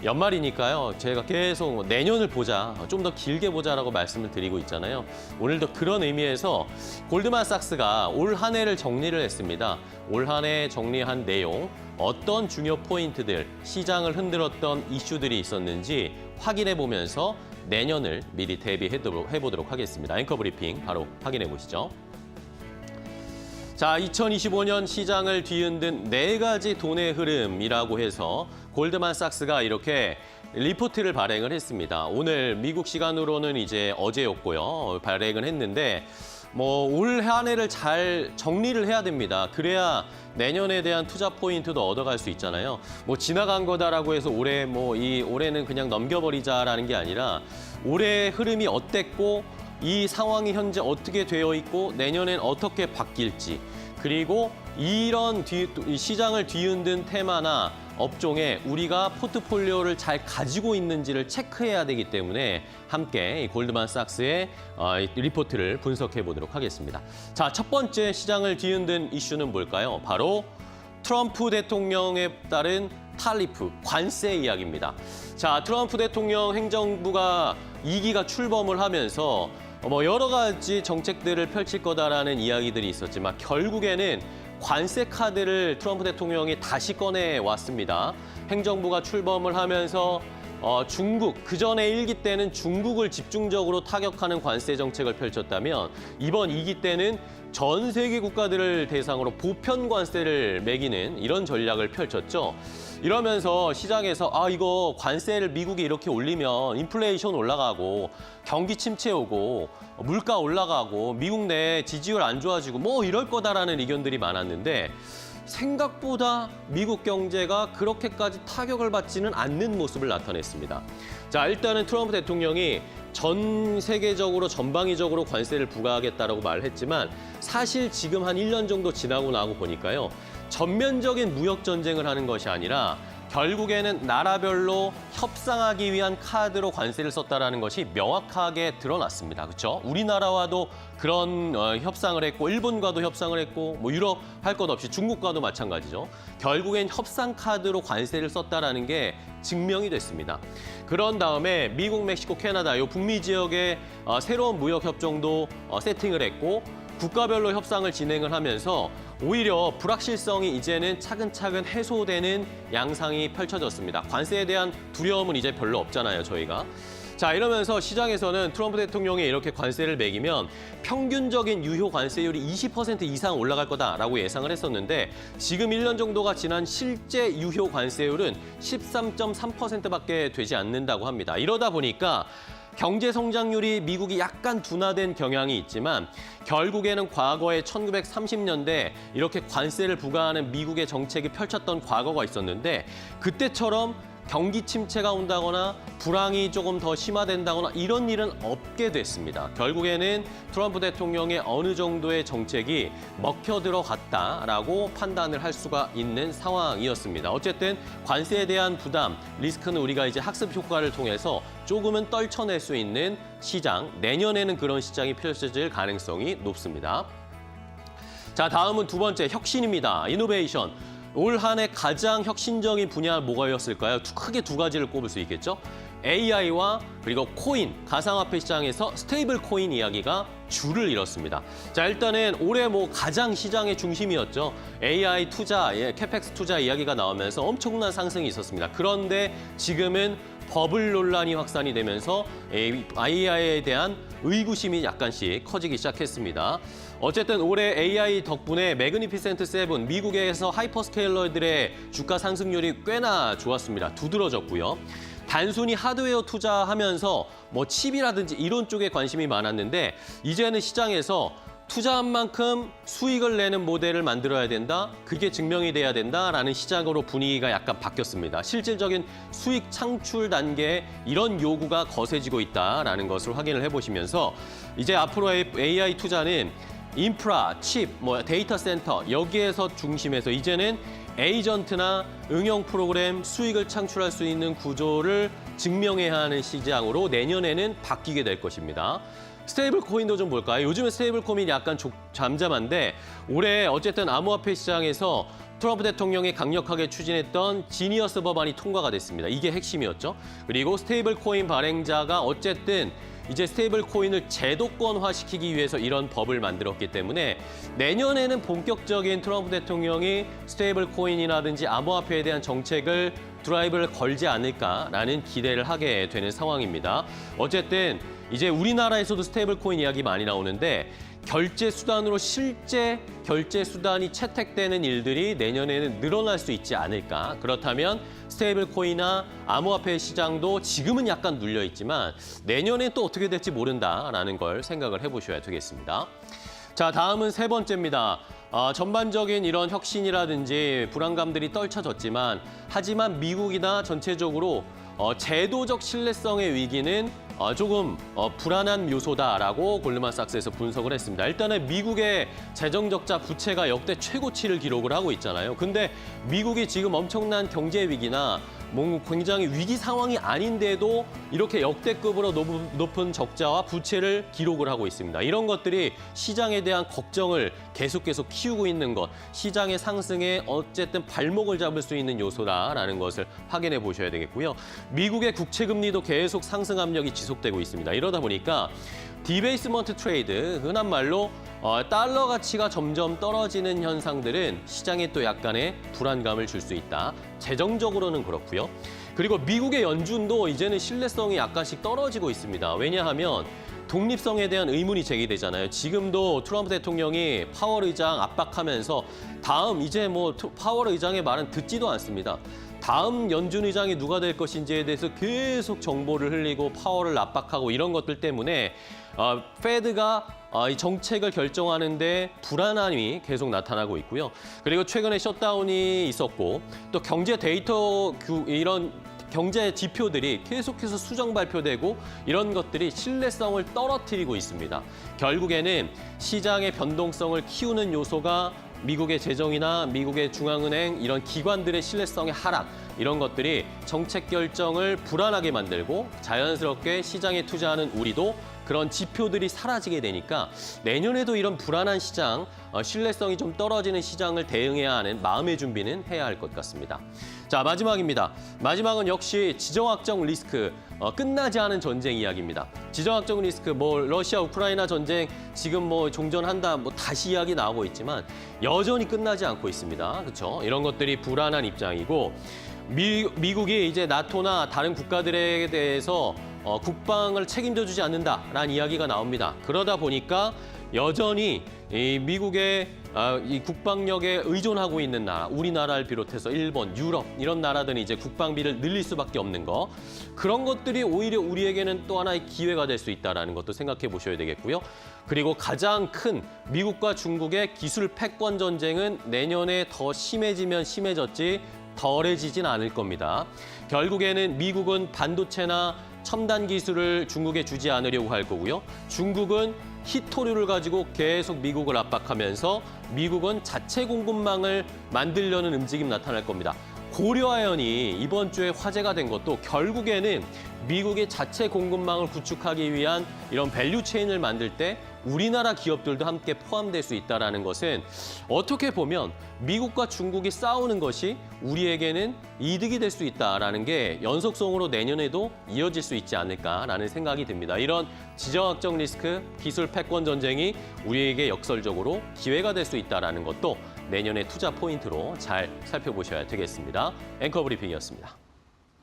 연말이니까요. 제가 계속 내년을 보자, 좀 더 길게 보자라고 말씀을 드리고 있잖아요. 오늘도 그런 의미에서 골드만삭스가 올 한 해를 정리를 했습니다. 올 한 해 정리한 내용, 어떤 중요 포인트들, 시장을 흔들었던 이슈들이 있었는지 확인해 보면서 내년을 미리 대비해보도록 하겠습니다. 앵커 브리핑 바로 확인해 보시죠. 자, 2025년 시장을 뒤흔든 4가지 돈의 흐름이라고 해서 골드만삭스가 이렇게 리포트를 발행을 했습니다. 오늘 미국 시간으로는 이제 어제였고요. 발행을 했는데 올 한 해를 잘 정리를 해야 됩니다. 그래야 내년에 대한 투자 포인트도 얻어갈 수 있잖아요. 지나간 거다라고 해서 올해는 그냥 넘겨버리자라는 게 아니라 올해의 흐름이 어땠고 이 상황이 현재 어떻게 되어 있고 내년엔 어떻게 바뀔지, 그리고 이런 시장을 뒤흔든 테마나 업종에 우리가 포트폴리오를 잘 가지고 있는지를 체크해야 되기 때문에 함께 골드만삭스의 리포트를 분석해 보도록 하겠습니다. 자, 첫 번째 시장을 뒤흔든 이슈는 뭘까요? 바로 트럼프 대통령에 따른 탈리프, 관세 이야기입니다. 자, 트럼프 대통령 행정부가 2기가 출범을 하면서 여러 가지 정책들을 펼칠 거다라는 이야기들이 있었지만 결국에는 관세 카드를 트럼프 대통령이 다시 꺼내왔습니다. 행정부가 출범을 하면서 중국, 그전에 1기 때는 중국을 집중적으로 타격하는 관세 정책을 펼쳤다면 이번 2기 때는 전 세계 국가들을 대상으로 보편 관세를 매기는 이런 전략을 펼쳤죠. 이러면서 시장에서 이거 관세를 미국이 이렇게 올리면 인플레이션 올라가고 경기 침체 오고 물가 올라가고 미국 내 지지율 안 좋아지고 이럴 거다라는 의견들이 많았는데 생각보다 미국 경제가 그렇게까지 타격을 받지는 않는 모습을 나타냈습니다. 자, 일단은 트럼프 대통령이 전 세계적으로 전방위적으로 관세를 부과하겠다라고 말했지만 사실 지금 한 1년 정도 지나고 나고 보니까요. 전면적인 무역 전쟁을 하는 것이 아니라 결국에는 나라별로 협상하기 위한 카드로 관세를 썼다라는 것이 명확하게 드러났습니다. 그렇죠? 우리나라와도 그런 협상을 했고 일본과도 협상을 했고 유럽 할 것 없이 중국과도 마찬가지죠. 결국엔 협상 카드로 관세를 썼다라는 게 증명이 됐습니다. 그런 다음에 미국, 멕시코, 캐나다 이 북미 지역의 새로운 무역 협정도 세팅을 했고 국가별로 협상을 진행을 하면서 오히려 불확실성이 이제는 차근차근 해소되는 양상이 펼쳐졌습니다. 관세에 대한 두려움은 이제 별로 없잖아요, 저희가. 자, 이러면서 시장에서는 트럼프 대통령이 이렇게 관세를 매기면 평균적인 유효 관세율이 20% 이상 올라갈 거다라고 예상을 했었는데 지금 1년 정도가 지난 실제 유효 관세율은 13.3%밖에 되지 않는다고 합니다. 이러다 보니까 경제 성장률이 미국이 약간 둔화된 경향이 있지만 결국에는 과거에 1930년대 이렇게 관세를 부과하는 미국의 정책이 펼쳤던 과거가 있었는데 그때처럼 경기 침체가 온다거나 불황이 조금 더 심화된다거나 이런 일은 없게 됐습니다. 결국에는 트럼프 대통령의 어느 정도의 정책이 먹혀 들어갔다라고 판단을 할 수가 있는 상황이었습니다. 어쨌든 관세에 대한 부담, 리스크는 우리가 이제 학습 효과를 통해서 조금은 떨쳐낼 수 있는 시장, 내년에는 그런 시장이 펼쳐질 가능성이 높습니다. 자, 다음은 두 번째, 혁신입니다. 이노베이션. 올 한 해 가장 혁신적인 분야 뭐가였을까요? 크게 두 가지를 꼽을 수 있겠죠. AI와 그리고 코인, 가상화폐 시장에서 스테이블 코인 이야기가 줄을 이뤘습니다. 자, 일단은 올해 가장 시장의 중심이었죠. AI 투자, 캐펙스 투자 이야기가 나오면서 엄청난 상승이 있었습니다. 그런데 지금은 버블 논란이 확산이 되면서 AI에 대한 의구심이 약간씩 커지기 시작했습니다. 어쨌든 올해 AI 덕분에 매그니피센트 7, 미국에서 하이퍼스케일러들의 주가 상승률이 꽤나 좋았습니다. 두드러졌고요. 단순히 하드웨어 투자하면서 칩이라든지 이런 쪽에 관심이 많았는데 이제는 시장에서 투자한 만큼 수익을 내는 모델을 만들어야 된다. 그게 증명이 돼야 된다라는 시장으로 분위기가 약간 바뀌었습니다. 실질적인 수익 창출 단계에 이런 요구가 거세지고 있다라는 것을 확인을 해보시면서 이제 앞으로 AI 투자는 인프라, 칩, 데이터 센터 여기에서 중심에서 이제는 에이전트나 응용 프로그램 수익을 창출할 수 있는 구조를 증명해야 하는 시장으로 내년에는 바뀌게 될 것입니다. 스테이블 코인도 좀 볼까요? 요즘에 스테이블 코인이 약간 잠잠한데 올해 어쨌든 암호화폐 시장에서 트럼프 대통령이 강력하게 추진했던 지니어스 법안이 통과가 됐습니다. 이게 핵심이었죠. 그리고 스테이블 코인 발행자가 어쨌든 이제 스테이블 코인을 제도권화시키기 위해서 이런 법을 만들었기 때문에 내년에는 본격적인 트럼프 대통령이 스테이블 코인이라든지 암호화폐에 대한 정책을 드라이브를 걸지 않을까라는 기대를 하게 되는 상황입니다. 어쨌든 이제 우리나라에서도 스테이블 코인 이야기 많이 나오는데 결제 수단으로 실제 결제 수단이 채택되는 일들이 내년에는 늘어날 수 있지 않을까. 그렇다면 스테이블 코인이나 암호화폐 시장도 지금은 약간 눌려 있지만 내년에 또 어떻게 될지 모른다라는 걸 생각을 해보셔야 되겠습니다. 자, 다음은 세 번째입니다. 전반적인 이런 혁신이라든지 불안감들이 떨쳐졌지만 하지만 미국이나 전체적으로 제도적 신뢰성의 위기는 조금 불안한 요소다라고 골드만삭스에서 분석을 했습니다. 일단은 미국의 재정 적자 부채가 역대 최고치를 기록을 하고 있잖아요. 근데 미국이 지금 엄청난 경제 위기나 굉장히 위기 상황이 아닌데도 이렇게 역대급으로 높은 적자와 부채를 기록을 하고 있습니다. 이런 것들이 시장에 대한 걱정을 계속 키우고 있는 것, 시장의 상승에 어쨌든 발목을 잡을 수 있는 요소다라는 것을 확인해 보셔야 되겠고요. 미국의 국채 금리도 계속 상승 압력이 지속되고 있습니다. 이러다 보니까 디베이스먼트 트레이드, 흔한 말로 달러 가치가 점점 떨어지는 현상들은 시장에 또 약간의 불안감을 줄 수 있다. 재정적으로는 그렇고요. 그리고 미국의 연준도 이제는 신뢰성이 약간씩 떨어지고 있습니다. 왜냐하면 독립성에 대한 의문이 제기되잖아요. 지금도 트럼프 대통령이 파월 의장 압박하면서 다음 이제 파월 의장의 말은 듣지도 않습니다. 다음 연준 의장이 누가 될 것인지에 대해서 계속 정보를 흘리고 파월을 압박하고 이런 것들 때문에 페드가 이 정책을 결정하는데 불안함이 계속 나타나고 있고요. 그리고 최근에 셧다운이 있었고 또 경제 데이터 이런 경제 지표들이 계속해서 수정 발표되고 이런 것들이 신뢰성을 떨어뜨리고 있습니다. 결국에는 시장의 변동성을 키우는 요소가 미국의 재정이나 미국의 중앙은행 이런 기관들의 신뢰성의 하락 이런 것들이 정책 결정을 불안하게 만들고 자연스럽게 시장에 투자하는 우리도 그런 지표들이 사라지게 되니까 내년에도 이런 불안한 시장, 신뢰성이 좀 떨어지는 시장을 대응해야 하는 마음의 준비는 해야 할 것 같습니다. 자, 마지막입니다. 마지막은 역시 지정학적 리스크, 끝나지 않은 전쟁 이야기입니다. 지정학적 리스크, 러시아 우크라이나 전쟁 지금 종전한다, 다시 이야기 나오고 있지만 여전히 끝나지 않고 있습니다. 그렇죠? 이런 것들이 불안한 입장이고 미국이 이제 나토나 다른 국가들에 대해서 국방을 책임져주지 않는다라는 이야기가 나옵니다. 그러다 보니까 여전히 이 미국의 이 국방력에 의존하고 있는 나라, 우리나라를 비롯해서 일본, 유럽 이런 나라들은 이제 국방비를 늘릴 수밖에 없는 거. 그런 것들이 오히려 우리에게는 또 하나의 기회가 될 수 있다는 것도 생각해 보셔야 되겠고요. 그리고 가장 큰 미국과 중국의 기술 패권 전쟁은 내년에 더 심해지면 심해졌지 덜해지진 않을 겁니다. 결국에는 미국은 반도체나 첨단 기술을 중국에 주지 않으려고 할 거고요. 중국은 히토류를 가지고 계속 미국을 압박하면서 미국은 자체 공급망을 만들려는 움직임 나타날 겁니다. 고려아연이 이번 주에 화제가 된 것도 결국에는 미국의 자체 공급망을 구축하기 위한 이런 밸류체인을 만들 때 우리나라 기업들도 함께 포함될 수 있다는 것은 어떻게 보면 미국과 중국이 싸우는 것이 우리에게는 이득이 될 수 있다는 게 연속성으로 내년에도 이어질 수 있지 않을까라는 생각이 듭니다. 이런 지정학적 리스크, 기술 패권 전쟁이 우리에게 역설적으로 기회가 될 수 있다는 것도 내년의 투자 포인트로 잘 살펴보셔야 되겠습니다. 앵커 브리핑이었습니다.